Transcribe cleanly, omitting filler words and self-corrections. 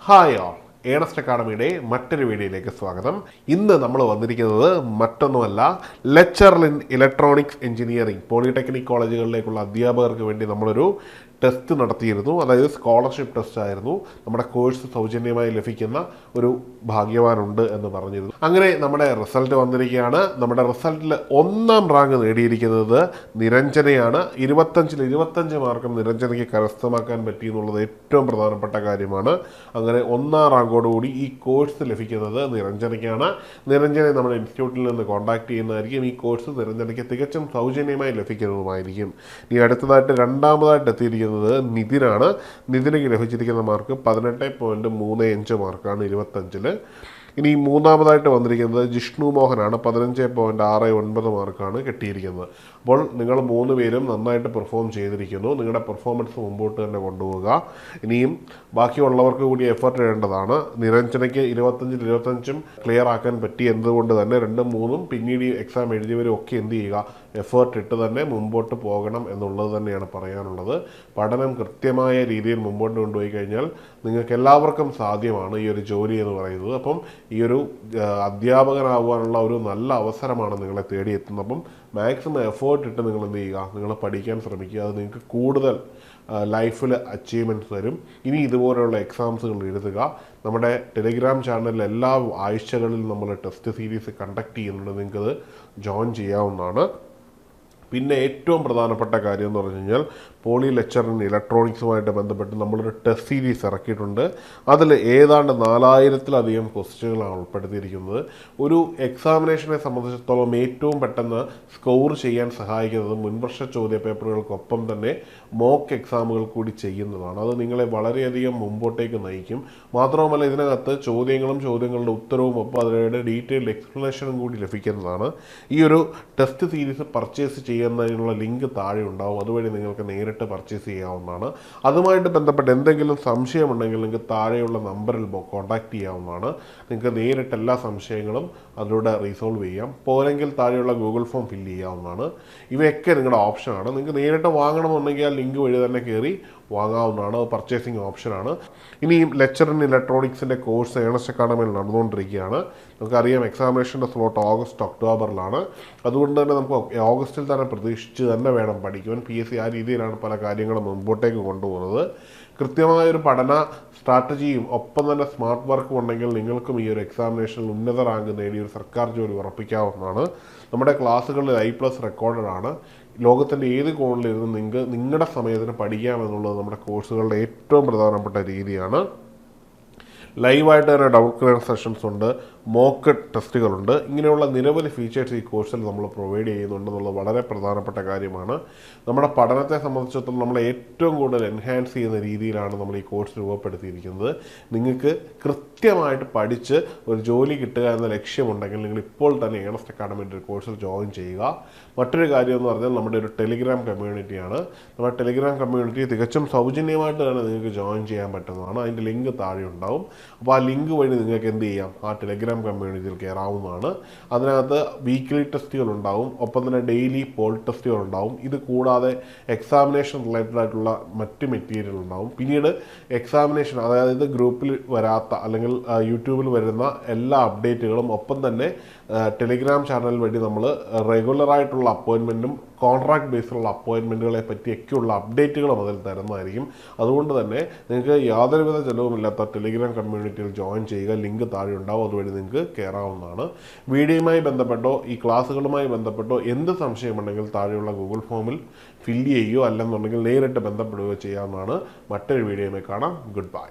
Hi all, Ernest അക്കാഡമിയുടെ മറ്റൊരു വീഡിയോയിലേക്ക് സ്വാഗതം. ഇന്ന് നമ്മൾ വന്നിരിക്കുന്നത് മറ്റൊന്നുമല്ല, lecturer in electronics engineering polytechnic കോളേജുകളിലേക്കുള്ള അധ്യാപകർക്ക് വേണ്ടി നമ്മളൊരു ടെസ്റ്റ് നടത്തിയിരുന്നു. അതായത് സ്കോളർഷിപ്പ് ടെസ്റ്റ് ആയിരുന്നു. നമ്മുടെ കോഴ്സ് സൗജന്യമായി ലഭിക്കുന്ന ഒരു ഭാഗ്യവാനുണ്ട് എന്ന് പറഞ്ഞിരുന്നു. അങ്ങനെ നമ്മുടെ റിസൾട്ട് വന്നിരിക്കുകയാണ്. നമ്മുടെ റിസൾട്ടിൽ 1ാം റാങ്ക് നേടിയിരിക്കുന്നത് നിരഞ്ജനയാണ്. 25 മാർക്കും നിരഞ്ജനയ്ക്ക് കരസ്ഥമാക്കാൻ പറ്റി എന്നുള്ളത് ഏറ്റവും പ്രധാനപ്പെട്ട കാര്യമാണ്. അങ്ങനെ 1ാം റാങ്കോടുകൂടി ഈ കോഴ്സ് ലഭിക്കുന്നത് നിരഞ്ജനയ്ക്കാണ്. നിരഞ്ജനെ നമ്മുടെ ഇൻസ്റ്റിറ്റ്യൂട്ടിൽ നിന്ന് കോൺടാക്ട് ചെയ്യുന്നതായിരിക്കും. ഈ കോഴ്സ് നിരഞ്ജനയ്ക്ക് തികച്ചും സൗജന്യമായി ലഭിക്കുന്നതുമായിരിക്കും. ഇനി അടുത്തതായിട്ട് 2ാമതായിട്ട് എത്തിയിരിക്കുന്നത് നിതിനാണ്. നിതിനയ്ക്ക് ലഭിച്ചിരിക്കുന്ന മാർക്ക് 18.35 മാർക്കാണ് 25-ൽ. ഇനി 3ാമതായിട്ട് വന്നിരിക്കുന്നത് ജിഷ്ണു മോഹനാണ്. 15.69 മാർക്കാണ് കിട്ടിയിരിക്കുന്നത്. അപ്പോൾ നിങ്ങൾ 3 പേരും നന്നായിട്ട് പെർഫോം ചെയ്തിരിക്കുന്നു. നിങ്ങളുടെ പെർഫോമൻസ് മുമ്പോട്ട് തന്നെ കൊണ്ടുപോവുക. ഇനിയും ബാക്കിയുള്ളവർക്ക് കൂടി എഫർട്ട് ഇടേണ്ടതാണ്. നിരഞ്ജനയ്ക്ക് 25-25 ക്ലിയർ ആക്കാൻ പറ്റി എന്നതുകൊണ്ട് തന്നെ 2ഉം 3ഉം പിന്നീട് എക്സാം എഴുതിയവരും ഒക്കെ എന്ത് ചെയ്യുക, എഫേർട്ട് ഇട്ട് തന്നെ മുമ്പോട്ട് പോകണം എന്നുള്ളത് തന്നെയാണ് പറയാനുള്ളത്. പഠനം കൃത്യമായ രീതിയിൽ മുമ്പോട്ട് കൊണ്ടുപോയി കഴിഞ്ഞാൽ നിങ്ങൾക്ക് എല്ലാവർക്കും സാധ്യമാണ് ഈ ഒരു ജോലി എന്ന് പറയുന്നത്. അപ്പം ഈ ഒരു അധ്യാപകനാകാനുള്ള ഒരു നല്ല അവസരമാണ് നിങ്ങളെ തേടിയെത്തുന്നത്. അപ്പം മാക്സിമം എഫേർട്ട് ഇട്ട് നിങ്ങൾ എന്ത് ചെയ്യുക, നിങ്ങൾ പഠിക്കാൻ ശ്രമിക്കുക. അത് നിങ്ങൾക്ക് കൂടുതൽ ലൈഫിൽ അച്ചീവ്മെൻറ്റ്സ് തരും. ഇനി ഇതുപോലെയുള്ള എക്സാംസുകൾ എഴുതുക. നമ്മുടെ ടെലിഗ്രാം ചാനലിൽ എല്ലാ ആഴ്ചകളിലും നമ്മൾ ടെസ്റ്റ് സീരീസ് കണ്ടക്ട് ചെയ്യുന്നുണ്ട്. നിങ്ങൾക്കത് ജോയിൻ ചെയ്യാവുന്നതാണ്. പിന്നെ ഏറ്റവും പ്രധാനപ്പെട്ട കാര്യം എന്ന് പറഞ്ഞു കഴിഞ്ഞാൽ പോളി ലെക്ചർ ഇൻ ഇലക്ട്രോണിക്സുമായിട്ട് ബന്ധപ്പെട്ട് നമ്മളൊരു ടെസ്റ്റ് സീരീസ് ഇറക്കിയിട്ടുണ്ട്. അതിൽ ഏതാണ്ട് 4000-ലധികം ക്വസ്റ്റ്യനുകളാണ് ഉൾപ്പെടുത്തിയിരിക്കുന്നത്. ഒരു എക്സാമിനേഷനെ സംബന്ധിച്ചിടത്തോളം ഏറ്റവും പെട്ടെന്ന് സ്കോർ ചെയ്യാൻ സഹായിക്കുന്നത് മുൻവർഷ ചോദ്യ പേപ്പറുകൾക്കൊപ്പം തന്നെ മോക്ക് എക്സാമുകൾ കൂടി ചെയ്യുന്നതാണ്. അത് നിങ്ങളെ വളരെയധികം മുമ്പോട്ടേക്ക് നയിക്കും. മാത്രവുമല്ല, ഇതിനകത്ത് ചോദ്യങ്ങളുടെ ഉത്തരവും ഒപ്പം അതിൻ്റെ ഡീറ്റെയിൽഡ് എക്സ്പ്ലനേഷനും കൂടി ലഭിക്കുന്നതാണ്. ഈ ഒരു ടെസ്റ്റ് സീരീസ് പർച്ചേസ് ചെയ്യുന്നതിനുള്ള ലിങ്ക് താഴെ ഉണ്ടാവും. അതുവഴി നിങ്ങൾക്ക് നേരിട്ട് പർച്ചേസ് ചെയ്യാവുന്നതാണ്. അതുമായിട്ട് ബന്ധപ്പെട്ട് എന്തെങ്കിലും സംശയമുണ്ടെങ്കിൽ നിങ്ങൾക്ക് താഴെയുള്ള നമ്പറിൽ കോൺടാക്ട് ചെയ്യാവുന്നതാണ്. നിങ്ങൾക്ക് നേരിട്ട് എല്ലാ സംശയങ്ങളും അതിലൂടെ റീസോൾവ് ചെയ്യാം. പോരെങ്കിൽ താഴെയുള്ള ഗൂഗിൾ ഫോം ഫില്ല് ചെയ്യാവുന്നതാണ്. ഇവയൊക്കെ നിങ്ങളുടെ ഓപ്ഷനാണ്. നിങ്ങൾക്ക് നേരിട്ട് വാങ്ങണമെന്നുണ്ടെങ്കിൽ ആ ലിങ്ക് വഴി തന്നെ കയറി വാങ്ങാവുന്നതാണ്. പർച്ചേസിങ് ഓപ്ഷനാണ്. ഇനിയും ലെക്ചർ ഇൻ ഇലക്ട്രോണിക്സിൻ്റെ കോഴ്സ് ഏണസ്റ്റ് അക്കാഡമിയിൽ നടന്നുകൊണ്ടിരിക്കുകയാണ്. നമുക്കറിയാം എക്സാമിനേഷൻ്റെ സ്ലോട്ട് ഓഗസ്റ്റ് ഒക്ടോബറിലാണ്. അതുകൊണ്ട് തന്നെ നമുക്ക് ഓഗസ്റ്റിൽ തന്നെ പ്രതീക്ഷിച്ച് തന്നെ വേണം പഠിക്കുവാൻ. PSC ആ രീതിയിലാണ് പല കാര്യങ്ങളും മുമ്പോട്ടേക്ക് കൊണ്ടുപോകുന്നത്. കൃത്യമായൊരു പഠന സ്ട്രാറ്റജിയും ഒപ്പം തന്നെ സ്മാർട്ട് വർക്കും ഉണ്ടെങ്കിൽ നിങ്ങൾക്കും ഈ ഒരു എക്സാമിനേഷനിൽ ഉന്നത റാങ്ക് നേടി ഒരു സർക്കാർ ജോലി ഉറപ്പിക്കാവുന്നതാണ്. നമ്മുടെ ക്ലാസ്സുകളിൽ I+ റെക്കോർഡഡ് ആണ്. ലോകത്തിൻ്റെ ഏത് കോണിലിരുന്ന് നിങ്ങൾക്ക് നിങ്ങളുടെ സമയത്തിന് പഠിക്കാമെന്നുള്ളത് നമ്മുടെ കോഴ്സുകളുടെ ഏറ്റവും പ്രധാനപ്പെട്ട രീതിയാണ്. ലൈവായിട്ട് തന്നെ ഡൗട്ട് ക്ലിയർ സെഷൻസ് ഉണ്ട്, മോക്ക് ടെസ്റ്റുകളുണ്ട്. ഇങ്ങനെയുള്ള നിരവധി ഫീച്ചേഴ്സ് ഈ കോഴ്സിൽ നമ്മൾ പ്രൊവൈഡ് ചെയ്യുന്നുണ്ടെന്നുള്ളത് വളരെ പ്രധാനപ്പെട്ട കാര്യമാണ്. നമ്മുടെ പഠനത്തെ സംബന്ധിച്ചിടത്തോളം നമ്മൾ ഏറ്റവും കൂടുതൽ എൻഹാൻസ് ചെയ്യുന്ന രീതിയിലാണ് നമ്മൾ ഈ കോഴ്സ് രൂപപ്പെടുത്തിയിരിക്കുന്നത്. നിങ്ങൾക്ക് കൃത്യമായിട്ട് പഠിച്ച് ഒരു ജോലി കിട്ടുക എന്ന ലക്ഷ്യമുണ്ടെങ്കിൽ നിങ്ങൾ ഇപ്പോൾ തന്നെ ഏണസ്റ്റ് അക്കാഡമിയുടെ കോഴ്സിൽ ജോയിൻ ചെയ്യുക. മറ്റൊരു കാര്യം എന്ന് പറഞ്ഞാൽ നമ്മുടെ ഒരു ടെലിഗ്രാം കമ്മ്യൂണിറ്റിയാണ്. നമ്മുടെ ടെലിഗ്രാം കമ്മ്യൂണിറ്റി തികച്ചും സൗജന്യമായിട്ട് തന്നെ നിങ്ങൾക്ക് ജോയിൻ ചെയ്യാൻ പറ്റുന്നതാണ്. അതിൻ്റെ ലിങ്ക് താഴെ ഉണ്ടാവും. അപ്പോൾ ആ ലിങ്ക് വഴി നിങ്ങൾക്ക് എന്ത് ചെയ്യാം, ആ ടെലിഗ്രാം കമ്മ്യൂണിറ്റിയിൽ കയറാവുന്നതാണ്. അതിനകത്ത് വീക്ക്ലി ടെസ്റ്റുകൾ ഉണ്ടാവും, ഒപ്പം തന്നെ ഡെയിലി പോൾ ടെസ്റ്റുകൾ ഉണ്ടാവും. ഇത് കൂടാതെ എക്സാമിനേഷൻ റിലേറ്റഡ് ആയിട്ടുള്ള മറ്റ് മെറ്റീരിയൽ ഉണ്ടാവും. പിന്നീട് എക്സാമിനേഷൻ, അതായത് ഗ്രൂപ്പിൽ വരാത്ത അല്ലെങ്കിൽ യൂട്യൂബിൽ വരുന്ന എല്ലാ അപ്ഡേറ്റുകളും, ഒപ്പം തന്നെ ടെലിഗ്രാം ചാനൽ വഴി നമ്മൾ റെഗുലറായിട്ടുള്ള അപ്പോയിൻമെൻറ്റും കോൺട്രാക്ട് ബേസിലുള്ള അപ്പോയിൻമെൻറ്റുകളെ പറ്റിയൊക്കെയുള്ള അപ്ഡേറ്റുകളും അതിൽ തരുന്നതായിരിക്കും. അതുകൊണ്ട് തന്നെ നിങ്ങൾക്ക് യാതൊരുവിധ ചിലവുമില്ലാത്ത ടെലിഗ്രാം കമ്മ്യൂണിറ്റിയിൽ ജോയിൻ ചെയ്യുക. ലിങ്ക് താഴെ ഉണ്ടാവും. അതുവഴി നിങ്ങൾക്ക് കയറാവുന്നതാണ്. വീഡിയോയുമായി ബന്ധപ്പെട്ടോ ഈ ക്ലാസ്സുകളുമായി ബന്ധപ്പെട്ടോ എന്ത് സംശയമുണ്ടെങ്കിൽ താഴെയുള്ള ഗൂഗിൾ ഫോമിൽ ഫില്ല് ചെയ്യുകയോ അല്ലെന്നുണ്ടെങ്കിൽ നേരിട്ട് ബന്ധപ്പെടുകയോ ചെയ്യാവുന്നതാണ്. മറ്റൊരു വീഡിയോയുമായി കാണാം. Good bye.